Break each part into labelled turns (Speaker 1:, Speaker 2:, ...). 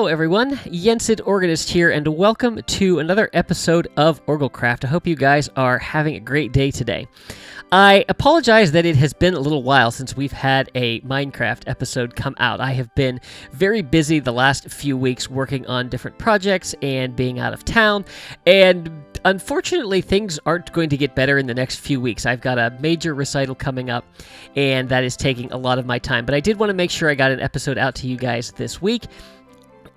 Speaker 1: Hello everyone, Yensid Organist here, and welcome to another episode of OrgalCraft. I hope you guys are having a great day today. I apologize that it has been a little while since we've had a Minecraft episode come out. I have been very busy the last few weeks working on different projects and being out of town, and unfortunately things aren't going to get better in the next few weeks. I've got a major recital coming up, and that is taking a lot of my time, but I did want to make sure I got an episode out to you guys this week.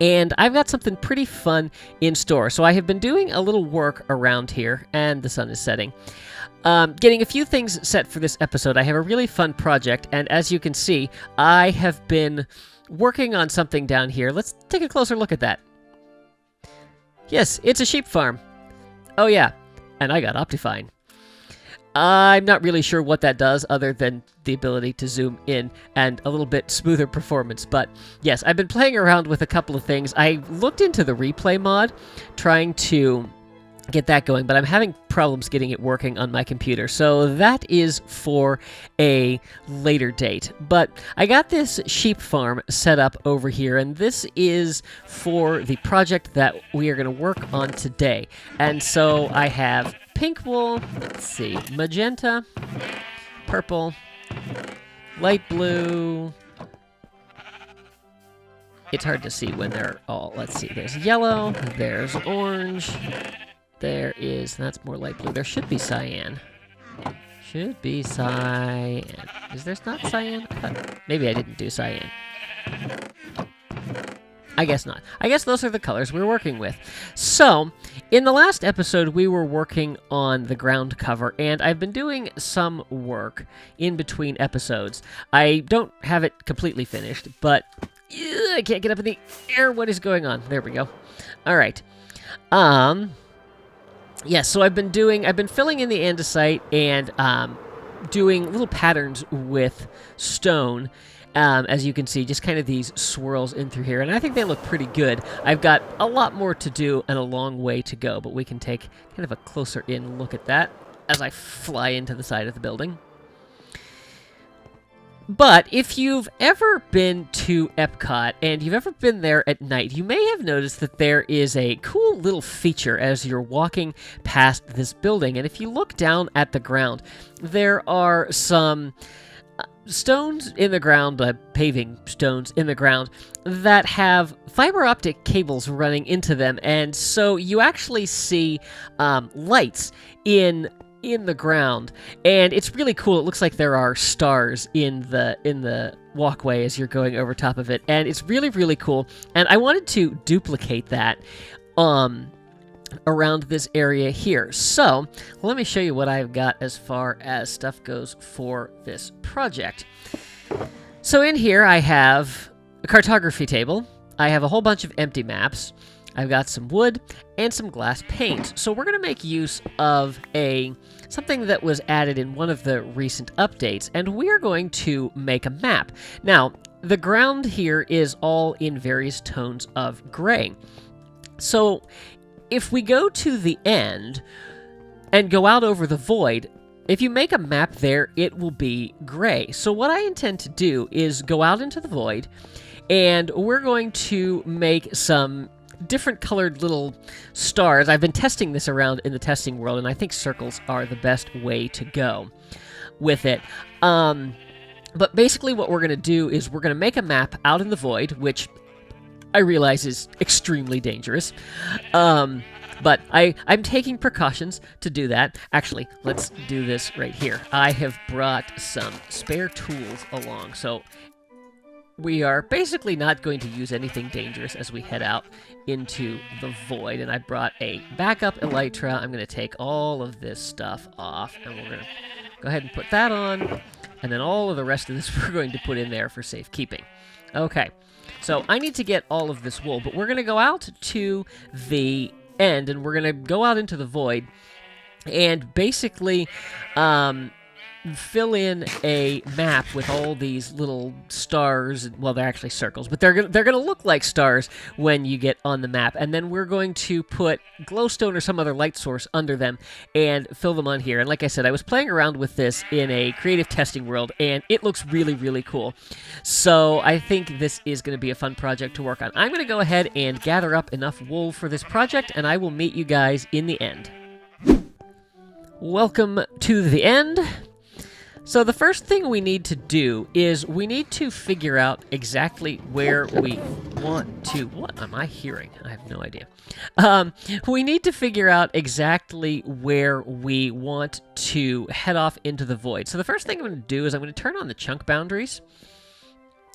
Speaker 1: And I've got something pretty fun in store. So I have been doing a little work around here, and the sun is setting. Getting a few things set for this episode. I have a really fun project, and as you can see, I have been working on something down here. Let's take a closer look at that. Yes, it's a sheep farm. Oh yeah, and I got Optifine. I'm not really sure what that does other than the ability to zoom in and a little bit smoother performance. But yes, I've been playing around with a couple of things. I looked into the replay mod, trying to get that going, but I'm having problems getting it working on my computer. So that is for a later date. But I got this sheep farm set up over here, and this is for the project that we are going to work on today. And so I have pink wool, let's see, magenta, purple, light blue. It's hard to see when they're all, let's see, there's yellow, there's orange, there is, that's more light blue, there should be cyan. Should be cyan. Is there not cyan? Maybe I didn't do cyan. I guess not. I guess those are the colors we're working with. So, in the last episode, we were working on the ground cover, and I've been doing some work in between episodes. I don't have it completely finished, but I can't get up in the air. What is going on? There we go. All right. Yes, so I've been filling in the andesite and doing little patterns with stone. As you can see, just kind of these swirls in through here, and I think they look pretty good. I've got a lot more to do and a long way to go, but we can take kind of a closer in look at that as I fly into the side of the building. But if you've ever been to Epcot and you've ever been there at night, you may have noticed that there is a cool little feature as you're walking past this building, and if you look down at the ground, there are some stones in the ground, paving stones in the ground, that have fiber optic cables running into them, and so you actually see lights in the ground, and it's really cool. It looks like there are stars in the walkway as you're going over top of it, and it's really, really cool, and I wanted to duplicate that around this area here. So let me show you what I've got as far as stuff goes for this project. So in here I have a cartography table. I have a whole bunch of empty maps. I've got some wood and some glass paint. So we're going to make use of something that was added in one of the recent updates, and we're going to make a map. Now, the ground here is all in various tones of gray. So if we go to the end and go out over the void, if you make a map there, it will be gray. So what I intend to do is go out into the void, and we're going to make some different colored little stars. I've been testing this around in the testing world, and I think circles are the best way to go with it. But basically what we're going to do is we're going to make a map out in the void, which I realize is extremely dangerous. But I'm taking precautions to do that. Actually, let's do this right here. I have brought some spare tools along, so we are basically not going to use anything dangerous as we head out into the void. And I brought a backup elytra. I'm going to take all of this stuff off, and we're going to go ahead and put that on. And then all of the rest of this we're going to put in there for safekeeping. Okay, so I need to get all of this wool, but we're going to go out to the end, and we're going to go out into the void, and basically fill in a map with all these little stars. Well, they're actually circles, but they're gonna look like stars when you get on the map. And then we're going to put glowstone or some other light source under them and fill them on here. And like I said, I was playing around with this in a creative testing world, and it looks really, really cool. So I think this is going to be a fun project to work on. I'm going to go ahead and gather up enough wool for this project, and I will meet you guys in the end. Welcome to the end. So the first thing we need to do is we need to figure out exactly where we want to... What am I hearing? I have no idea. We need to figure out exactly where we want to head off into the void. So the first thing I'm going to do is I'm going to turn on the chunk boundaries.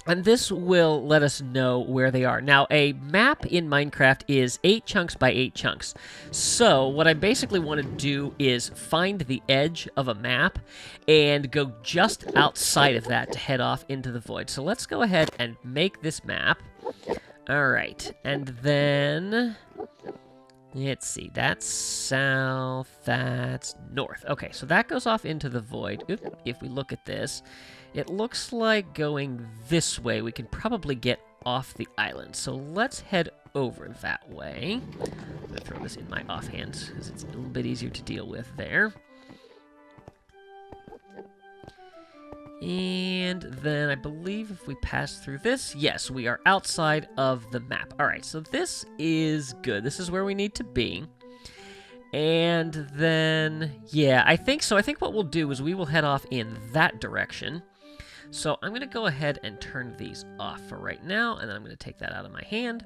Speaker 1: And this will let us know where they are. Now, a map in Minecraft is 8 chunks by 8 chunks. So, what I basically want to do is find the edge of a map and go just outside of that to head off into the void. So, let's go ahead and make this map. Alright, and then... Let's see, that's south, that's north. Okay, so that goes off into the void. Oop, if we look at this, it looks like going this way we can probably get off the island. So let's head over that way. I'm going to throw this in my offhand because it's a little bit easier to deal with there. And then I believe if we pass through this, yes, we are outside of the map. All right, so this is good. This is where we need to be. And then, yeah, I think so. I think what we'll do is we will head off in that direction. So I'm going to go ahead and turn these off for right now, and then I'm going to take that out of my hand.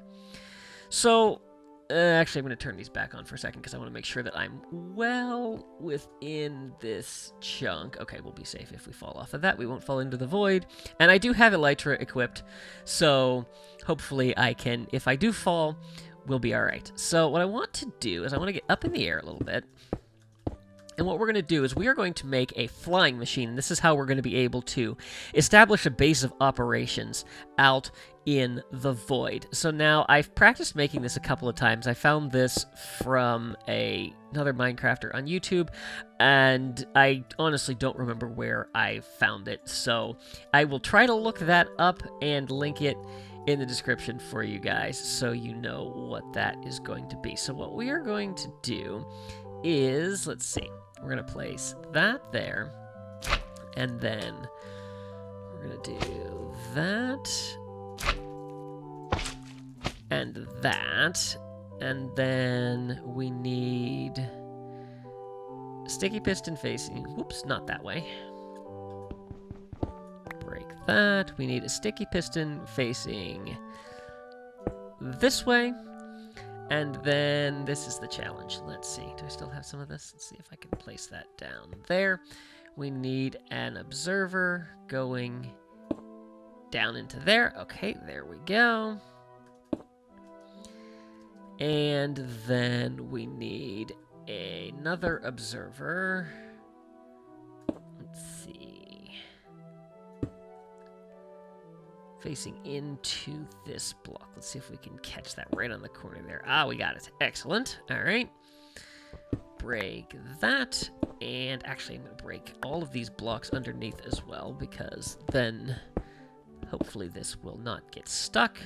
Speaker 1: So... actually, I'm going to turn these back on for a second because I want to make sure that I'm well within this chunk. Okay, we'll be safe if we fall off of that. We won't fall into the void. And I do have Elytra equipped, so hopefully I can, if I do fall, we'll be all right. So what I want to do is I want to get up in the air a little bit. And what we're going to do is we are going to make a flying machine. And this is how we're going to be able to establish a base of operations out in the void. So now I've practiced making this a couple of times. I found this from another Minecrafter on YouTube, and I honestly don't remember where I found it. So I will try to look that up and link it in the description for you guys so you know what that is going to be. So what we are going to do is, let's see, we're going to place that there, and then we're going to do that, and that, and then we need sticky piston facing, whoops, not that way. Break that. We need a sticky piston facing this way. And then this is the challenge. Let's see. Do I still have some of this? Let's see if I can place that down there. We need an observer going down into there. Okay, there we go. And then we need another observer. Let's see. Facing into this block. Let's see if we can catch that right on the corner there. Ah, we got it. Excellent. All right. Break that. And actually, I'm going to break all of these blocks underneath as well, because then hopefully this will not get stuck.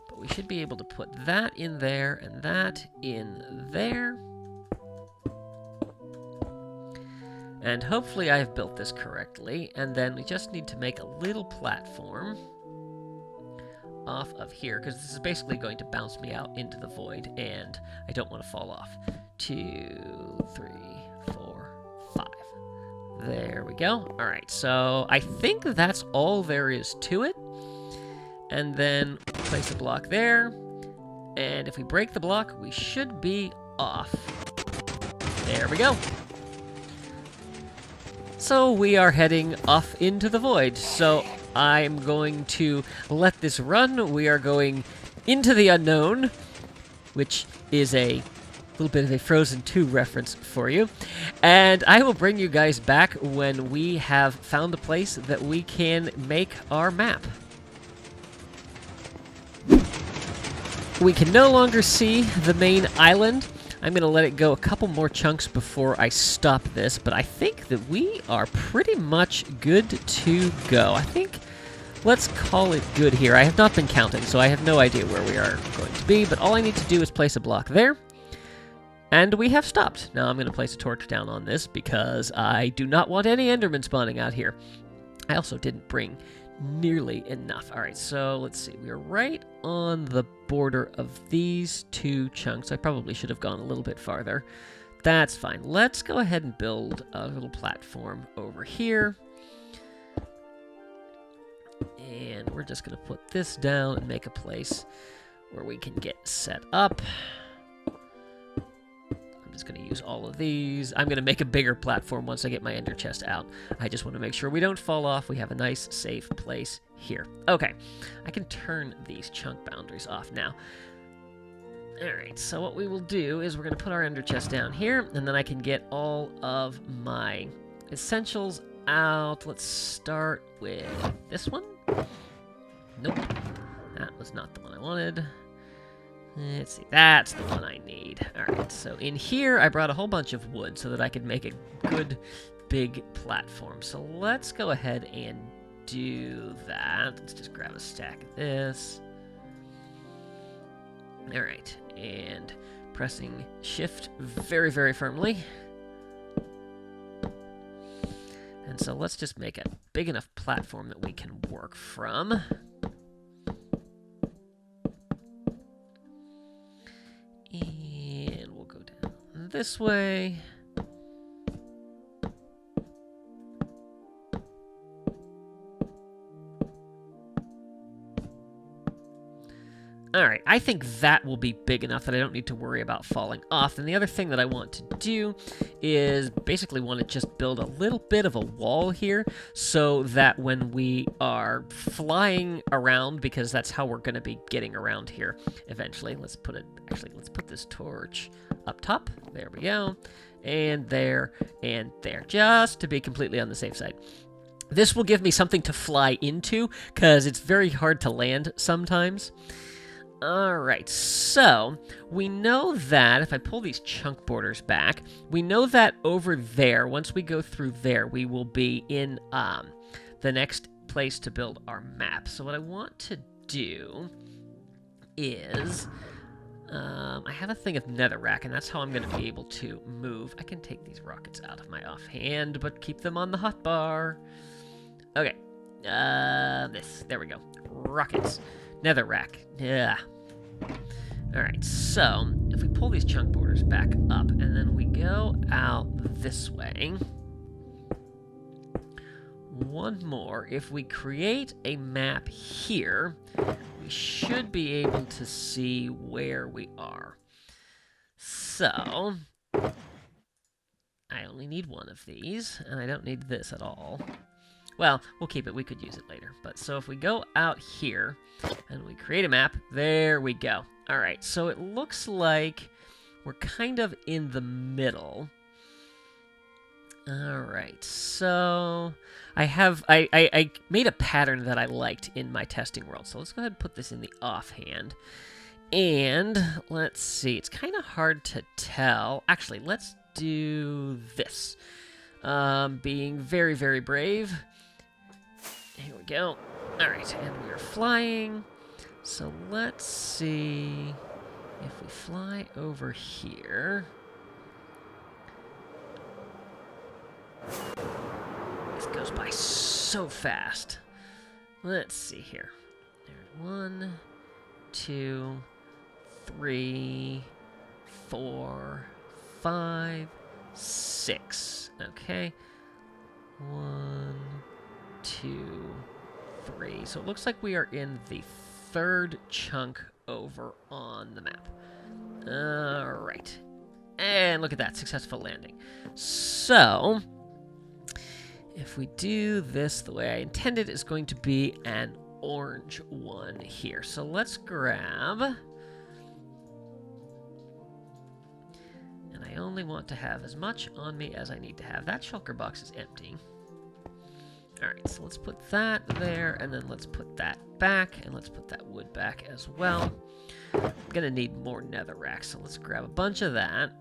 Speaker 1: But we should be able to put that in there and that in there. And hopefully I have built this correctly. And then we just need to make a little platform off of here, because this is basically going to bounce me out into the void, and I don't want to fall off. 2, 3, 4, 5. There we go. All right, so I think that's all there is to it. And then place a block there, and if we break the block, we should be off. There we go. So we are heading off into the void. So I'm going to let this run. We are going into the unknown, which is a little bit of a Frozen 2 reference for you. And I will bring you guys back when we have found a place that we can make our map. We can no longer see the main island, I'm going to let it go a couple more chunks before I stop this, but I think that we are pretty much good to go. I think let's call it good here. I have not been counting, so I have no idea where we are going to be, but all I need to do is place a block there, and we have stopped. Now I'm going to place a torch down on this because I do not want any Endermen spawning out here. I also didn't bring nearly enough. All right, so let's see. We are right on the border of these two chunks. I probably should have gone a little bit farther. That's fine. Let's go ahead and build a little platform over here. And we're just going to put this down and make a place where we can get set up. I'm just going to use all of these. I'm going to make a bigger platform once I get my ender chest out. I just want to make sure we don't fall off. We have a nice, safe place here. Okay, I can turn these chunk boundaries off now. Alright, so what we will do is we're going to put our ender chest down here, and then I can get all of my essentials out. Let's start with this one. Nope, that was not the one I wanted. Let's see, that's the one I need. Alright, so in here I brought a whole bunch of wood so that I could make a good big platform. So let's go ahead and do that. Let's just grab a stack of this. Alright, and pressing shift very, very firmly. And so let's just make a big enough platform that we can work from. And we'll go down this way. Alright, I think that will be big enough that I don't need to worry about falling off. And the other thing that I want to do is basically want to just build a little bit of a wall here so that when we are flying around, because that's how we're going to be getting around here eventually. Let's put this torch up top. There we go. And there, just to be completely on the safe side. This will give me something to fly into, because it's very hard to land sometimes. Alright, so we know that if I pull these chunk borders back, we know that over there, once we go through there, we will be in the next place to build our map. So what I want to do is, I have a thing of netherrack, and that's how I'm going to be able to move. I can take these rockets out of my offhand, but keep them on the hotbar. Okay, there we go. Rockets. Netherrack. Yeah. Alright, so if we pull these chunk borders back up and then we go out this way, one more, if we create a map here, we should be able to see where we are. So, I only need one of these, and I don't need this at all. Well, we'll keep it. We could use it later. But so if we go out here and we create a map, there we go. All right, so it looks like we're kind of in the middle. All right, so I made a pattern that I liked in my testing world. So let's go ahead and put this in the offhand. And let's see, it's kind of hard to tell. Actually, let's do this. Being very, very brave. Here we go. All right, and we're flying. So let's see if we fly over here. This goes by so fast. Let's see here. There's 1, 2, 3, 4, 5, 6. Okay. 1, 2, 3. So it looks like we are in the third chunk over on the map. Alright. And look at that, successful landing. So, if we do this the way I intended, it's going to be an orange one here. So let's grab... And I only want to have as much on me as I need to have. That shulker box is empty. Alright, so let's put that there, and then let's put that back, and let's put that wood back as well. I'm gonna need more netherrack, so let's grab a bunch of that.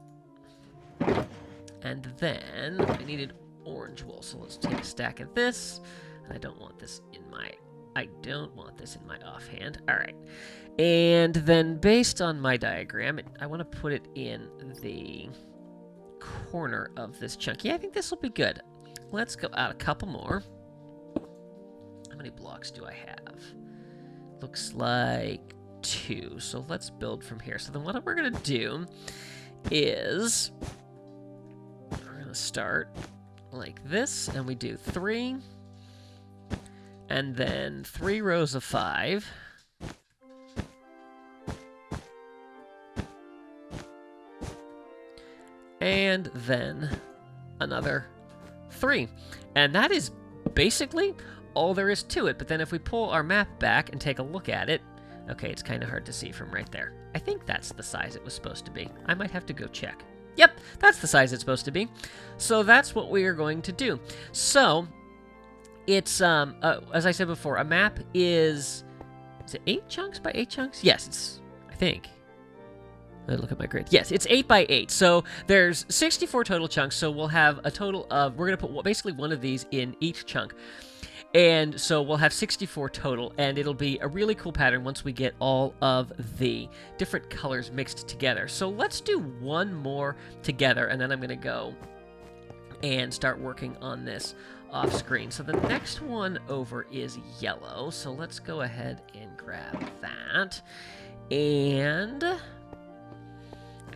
Speaker 1: And then I needed orange wool, so let's take a stack of this. I don't want this in my offhand. All right. And then based on my diagram, I want to put it in the corner of this chunk. Yeah, I think this will be good. Let's go out a couple more. How many blocks do I have? Looks like 2. So let's build from here. So then what we're going to do is we're going to start like this, and we do 3, and then 3 rows of 5. And then another 3. And that is basically all there is to it. But then if we pull our map back and take a look at it, okay, it's kind of hard to see from right there. I think that's the size it was supposed to be. I might have to go check. Yep, that's the size it's supposed to be. So that's what we are going to do. So it's, as I said before, a map is it 8 chunks by 8 chunks? Yes, it's, I think. Let me look at my grid. Yes, it's 8 by 8. So there's 64 total chunks. So we'll have a total of, we're going to put basically one of these in each chunk. And so we'll have 64 total, and it'll be a really cool pattern once we get all of the different colors mixed together. So let's do one more together, and then I'm going to go and start working on this off screen. So the next one over is yellow. So let's go ahead and grab that. And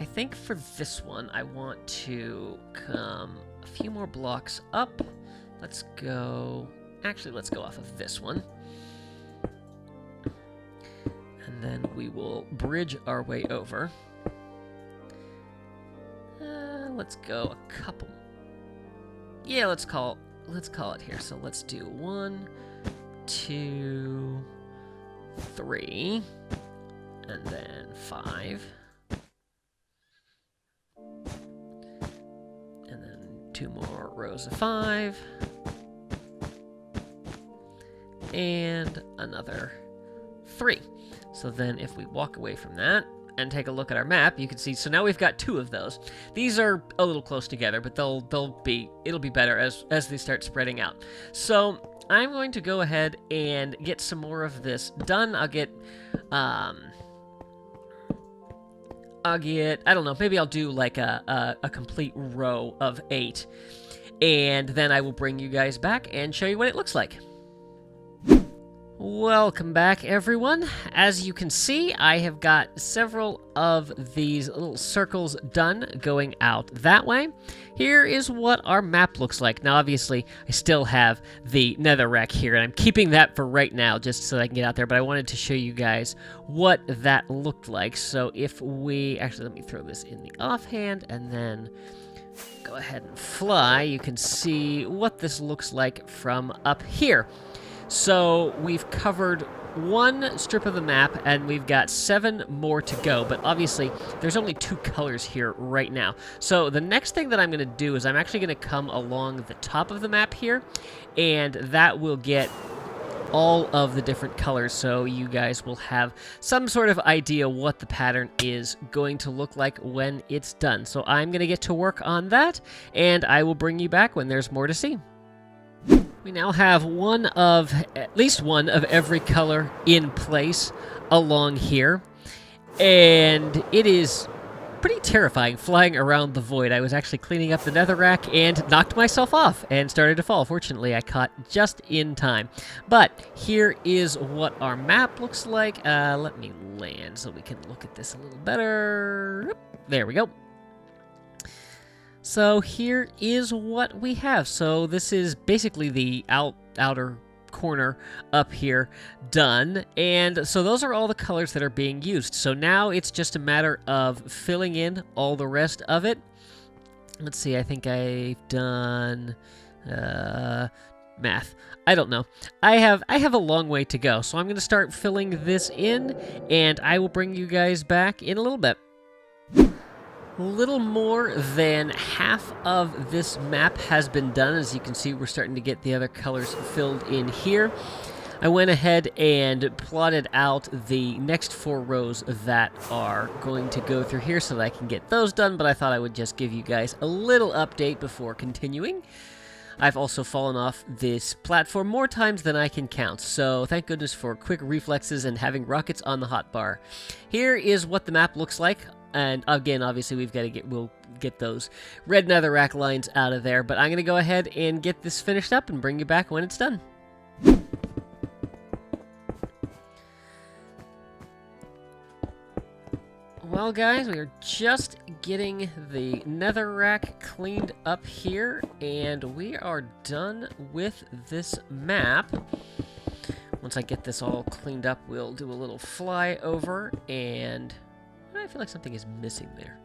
Speaker 1: I think for this one, I want to come a few more blocks up. Let's go... Actually, let's go off of this one. And then we will bridge our way over. Let's go a couple. Yeah, let's call it here. So let's do 1, 2, 3, and then 5. And then 2 more rows of 5. And another 3. So then if we walk away from that and take a look at our map, you can see, so now we've got 2 of those. These are a little close together, but it'll be better as they start spreading out. So I'm going to go ahead and get some more of this done. I'll get, I don't know, maybe I'll do like a complete row of 8. And then I will bring you guys back and show you what it looks like. Welcome back, everyone. As you can see, I have got several of these little circles done going out that way. Here is what our map looks like. Now, obviously, I still have the netherrack here, and I'm keeping that for right now just so I can get out there, but I wanted to show you guys what that looked like. So if we... Actually, let me throw this in the offhand, and then go ahead and fly. You can see what this looks like from up here. So we've covered 1 strip of the map, and we've got 7 more to go, but obviously there's only 2 colors here right now. So the next thing that I'm going to do is I'm actually going to come along the top of the map here, and that will get all of the different colors, so you guys will have some sort of idea what the pattern is going to look like when it's done. So I'm going to get to work on that, and I will bring you back when there's more to see. We now have at least one of every color in place along here, and it is pretty terrifying flying around the void. I was actually cleaning up the netherrack and knocked myself off and started to fall. Fortunately, I caught just in time. But here is what our map looks like. Let me land so we can look at this a little better. There we go. So here is what we have. So this is basically the outer corner up here done. And so those are all the colors that are being used. So now it's just a matter of filling in all the rest of it. Let's see, I think I've done math. I don't know. I have a long way to go. So I'm going to start filling this in, and I will bring you guys back in a little bit. A little more than half of this map has been done. As you can see, we're starting to get the other colors filled in here. I went ahead and plotted out the next 4 rows that are going to go through here so that I can get those done, but I thought I would just give you guys a little update before continuing. I've also fallen off this platform more times than I can count, so thank goodness for quick reflexes and having rockets on the hotbar. Here is what the map looks like, and again, obviously we'll get those red netherrack lines out of there, but I'm going to go ahead and get this finished up and bring you back when it's done. Well, guys, we are just getting the netherrack cleaned up here, and we are done with this map. Once I get this all cleaned up, we'll do a little flyover, and I feel like something is missing there.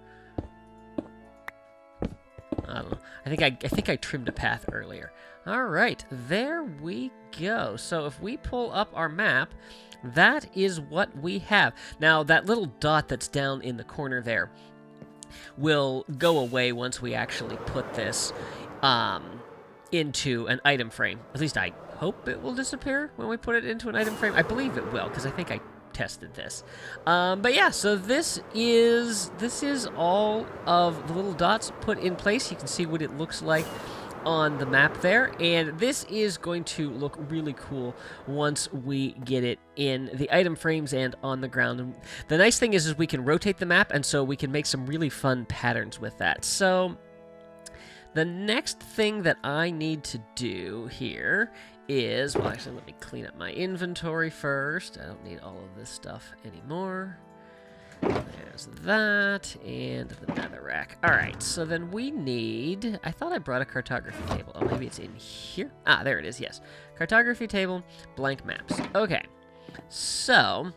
Speaker 1: I don't know. I think I trimmed a path earlier. All right, there we go. So if we pull up our map, that is what we have. Now, that little dot that's down in the corner there will go away once we actually put this into an item frame. At least I hope it will disappear when we put it into an item frame. I believe it will, because I think I tested this. But yeah, so this is all of the little dots put in place. You can see what it looks like on the map there, and this is going to look really cool once we get it in the item frames and on the ground. And the nice thing is we can rotate the map, and so we can make some really fun patterns with that. So the next thing that I need to do here is, well, actually, let me clean up my inventory first. I don't need all of this stuff anymore. There's that, and the netherrack. Alright, so then we need... I thought I brought a cartography table. Oh, maybe it's in here? Ah, there it is, yes. Cartography table, blank maps. Okay, so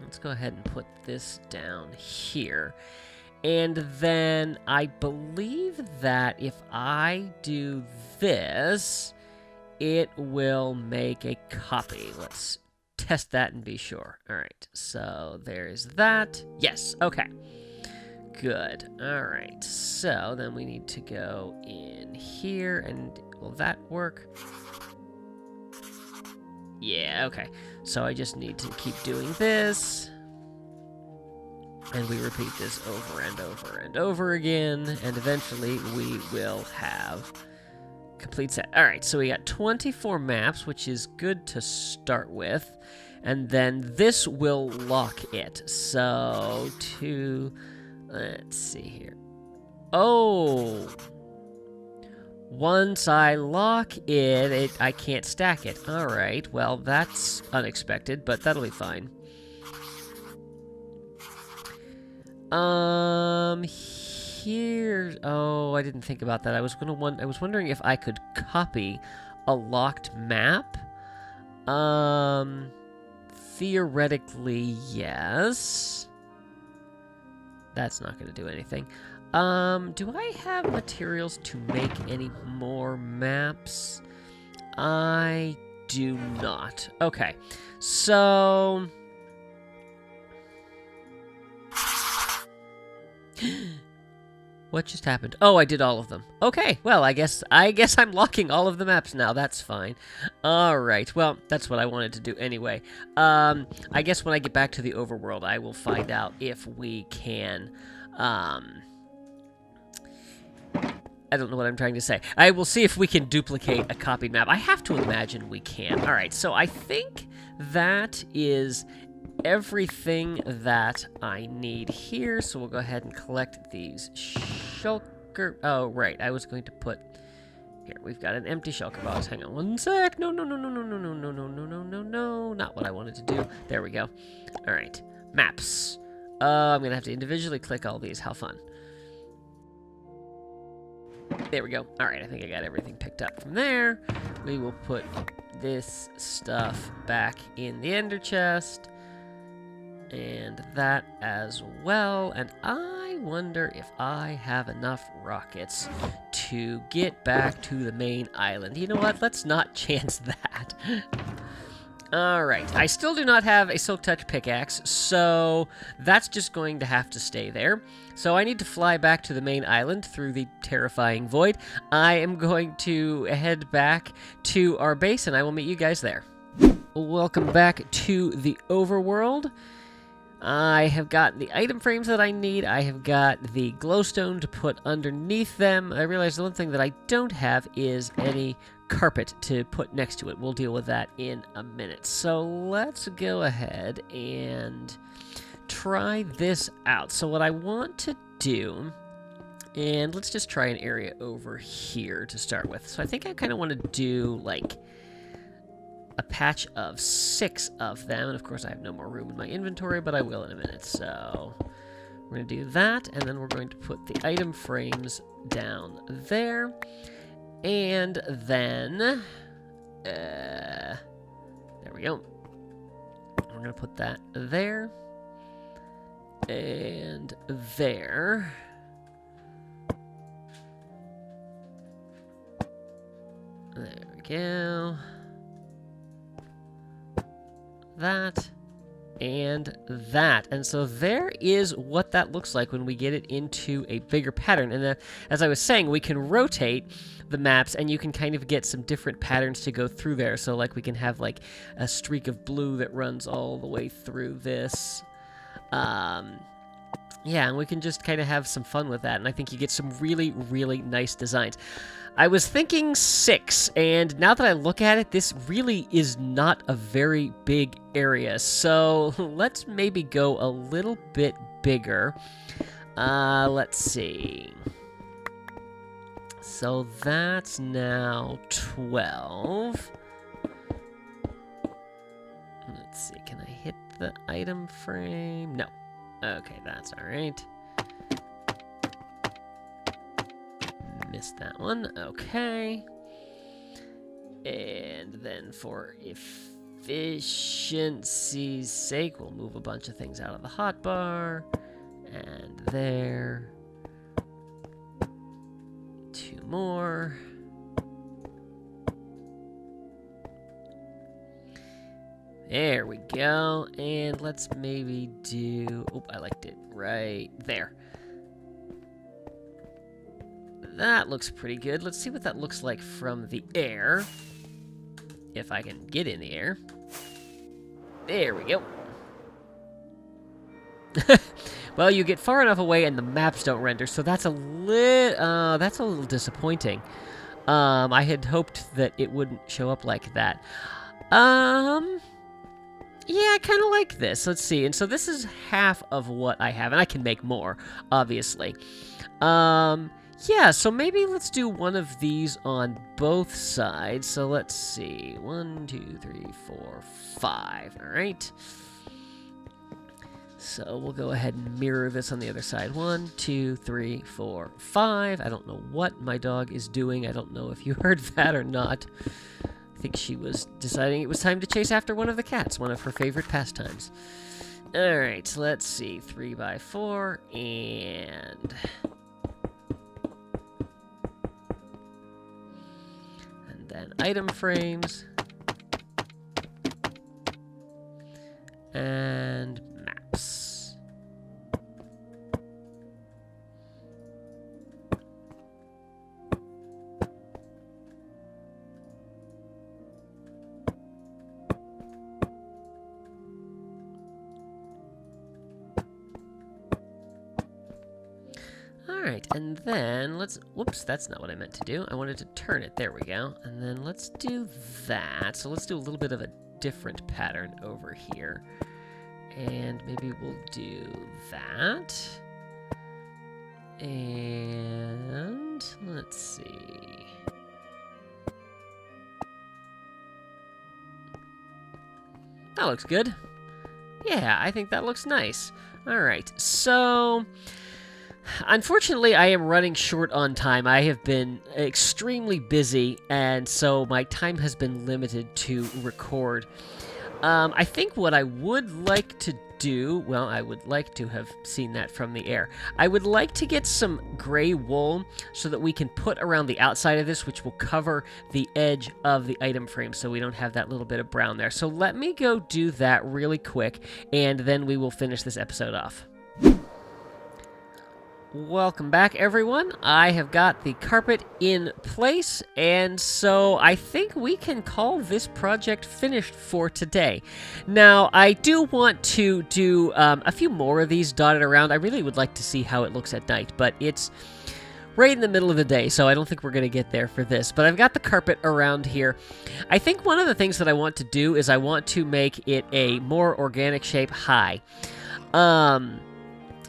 Speaker 1: let's go ahead and put this down here. And then I believe that if I do this, it will make a copy. Let's test that and be sure. All right, so there's that. Yes, okay. Good. All right, so then we need to go in here, and will that work? Yeah, okay. So I just need to keep doing this, and we repeat this over and over and over again, and eventually we will have complete set. All right, so we got 24 maps, which is good to start with. And then this will lock it. So, let's see here. Oh! Once I lock it, I can't stack it. All right, well, that's unexpected, but that'll be fine. Here... Oh, I didn't think about that. I was wondering if I could copy a locked map. Theoretically, yes. That's not going to do anything. Do I have materials to make any more maps? I do not. Okay, so... What just happened? Oh, I did all of them. Okay, well, I guess I'm locking all of the maps now. That's fine. All right, well, that's what I wanted to do anyway. I guess when I get back to the overworld, I will find out if we can... I don't know what I'm trying to say. I will see if we can duplicate a copied map. I have to imagine we can. All right, so I think that is everything that I need here, so we'll go ahead and collect these shulker... Oh, right, I was going to put... Here, we've got an empty shulker box. Hang on one sec. No, not what I wanted to do. There we go. All right, maps. I'm going to have to individually click all these. How fun. There we go. All right, I think I got everything picked up from there. We will put this stuff back in the ender chest. And that as well. And I wonder if I have enough rockets to get back to the main island. You know what? Let's not chance that. Alright, I still do not have a Silk Touch pickaxe, so that's just going to have to stay there. So I need to fly back to the main island through the terrifying void. I am going to head back to our base, and I will meet you guys there. welcome back to the overworld. I have got the item frames that I need. I have got the glowstone to put underneath them. I realized the one thing that I don't have is any carpet to put next to it. We'll deal with that in a minute. So let's go ahead and try this out. So what I want to do, and let's just try an area over here to start with. So I think I kind of want to do like a patch of 6 of them. And of course I have no more room in my inventory, but I will in a minute. So we're going to do that, and then we're going to put the item frames down there. And then, there we go. We're going to put that there. And there. There we go. That. And that. And so there is what that looks like when we get it into a bigger pattern. And as I was saying, we can rotate the maps, and you can kind of get some different patterns to go through there. So like we can have like a streak of blue that runs all the way through this. Yeah, and we can just kind of have some fun with that, and I think you get some really, really nice designs. I was thinking 6, and now that I look at it, this really is not a very big area, so let's maybe go a little bit bigger. Let's see. So that's now 12. Let's see, can I hit the item frame? No. Okay, that's alright. Missed that one. Okay. And then for efficiency's sake, we'll move a bunch of things out of the hotbar. And there. 2 more. There we go, and let's maybe do... Oh, I liked it right there. That looks pretty good. Let's see what that looks like from the air. If I can get in the air. There we go. Well, you get far enough away and the maps don't render, so that's a little disappointing. I had hoped that it wouldn't show up like that. Yeah, I kind of like this. Let's see. And so this is half of what I have, and I can make more, obviously. Yeah, so maybe let's do one of these on both sides. So let's see. 1, 2, 3, 4, 5. All right. So we'll go ahead and mirror this on the other side. 1, 2, 3, 4, 5. I don't know what my dog is doing. I don't know if you heard that or not. I think she was deciding it was time to chase after one of the cats, one of her favorite pastimes. Alright, let's see. 3 by 4, and then item frames. And maps. Alright, and then let's... Whoops, that's not what I meant to do. I wanted to turn it. There we go. And then let's do that. So let's do a little bit of a different pattern over here. And maybe we'll do that. And let's see. That looks good. Yeah, I think that looks nice. Alright, so... Unfortunately, I am running short on time. I have been extremely busy, and so my time has been limited to record. I think what I would like to do, well, I would like to have seen that from the air. I would like to get some gray wool so that we can put around the outside of this, which will cover the edge of the item frame so we don't have that little bit of brown there. So let me go do that really quick, and then we will finish this episode off. Welcome back, everyone. I have got the carpet in place, and so I think we can call this project finished for today. Now, I do want to do a few more of these dotted around. I really would like to see how it looks at night, but it's right in the middle of the day, so I don't think we're going to get there for this. But I've got the carpet around here. I think one of the things that I want to do is I want to make it a more organic shape high.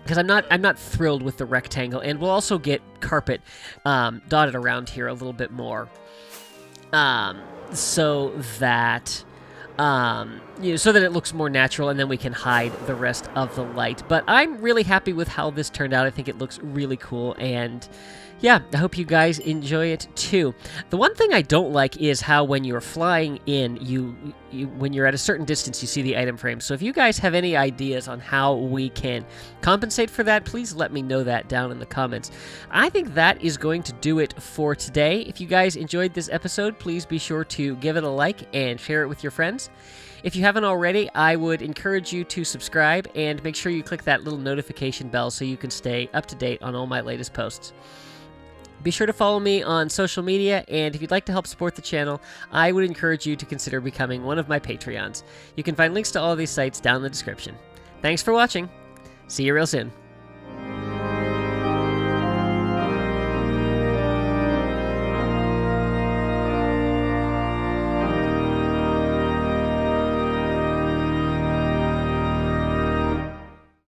Speaker 1: Because I'm not thrilled with the rectangle, and we'll also get carpet dotted around here a little bit more, so that so that it looks more natural, and then we can hide the rest of the light. But I'm really happy with how this turned out. I think it looks really cool, and yeah, I hope you guys enjoy it too. The one thing I don't like is how when you're flying in, when you're at a certain distance, you see the item frame. So if you guys have any ideas on how we can compensate for that, please let me know that down in the comments. I think that is going to do it for today. If you guys enjoyed this episode, please be sure to give it a like and share it with your friends. If you haven't already, I would encourage you to subscribe and make sure you click that little notification bell so you can stay up to date on all my latest posts. Be sure to follow me on social media, and if you'd like to help support the channel, I would encourage you to consider becoming one of my Patreons. You can find links to all of these sites down in the description. Thanks for watching. See you real soon.